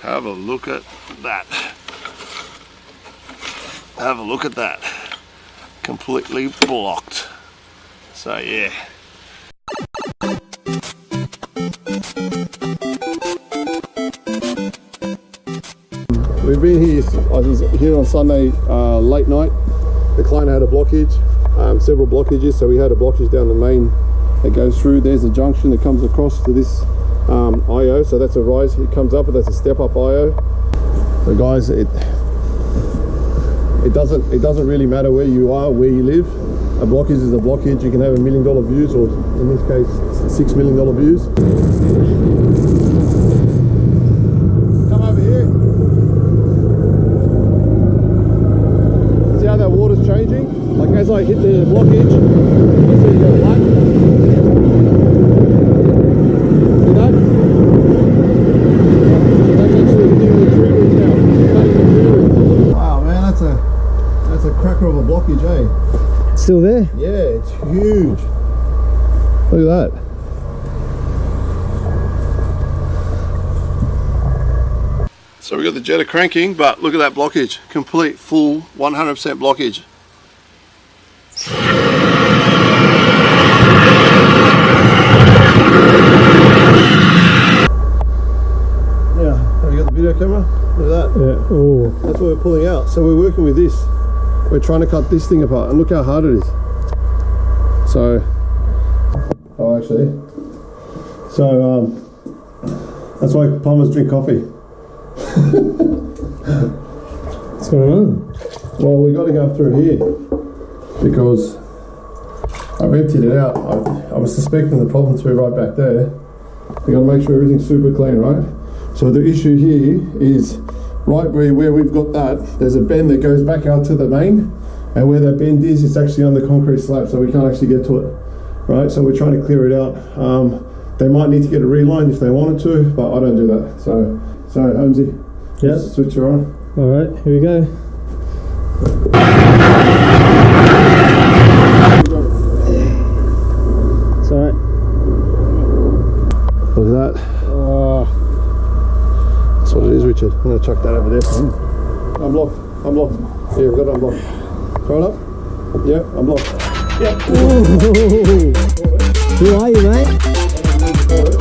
Have a look at that. Have a look at that. Completely blocked. So yeah. We've been here, I was here on Sunday late night. The client had a blockage, several blockages, so we had a blockage down the main that goes through. There's a junction that comes across to this IO, so that's a rise, it comes up, but that's a step up IO. So guys, it doesn't really matter where you are, where you live. A blockage is a blockage. You can have $1 million views, or in this case $6 million views. Come over here. See how that water's changing? Like as I hit the blockage, you see it go black. See that? That's actually hitting the tree roots now. Cutting the tree roots. Wow man, that's a cracker of a blockage, eh? Still there? Yeah, it's huge. Look at that. So we got the jetter cranking, but look at that blockage. Complete, full, 100% blockage. Yeah, have you got the video camera? Look at that. Yeah. Oh. That's what we're pulling out. So we're working with this. We're trying to cut this thing apart, and look how hard it is. So, that's why plumbers drink coffee. What's going on? Well, we got to go through here because I've emptied it out. I was suspecting the problem to be right back there. We got to make sure everything's super clean, right? So the issue here is right where we've got that, there's a bend that goes back out to the main, and where that bend is, it's actually on the concrete slab, so we can't actually get to it, right? So we're trying to clear it out. They might need to get it relined if they wanted to, but I don't do that. So Holmesy, yeah, switch her on. All right, here we go. It's all right. Look at that. Oh. That's what it is, Richard. I'm going to chuck that over there. Unblock. Yeah, we've got it unblocked. Throw it up. Yeah, unblocked. Yep. Who are you, mate?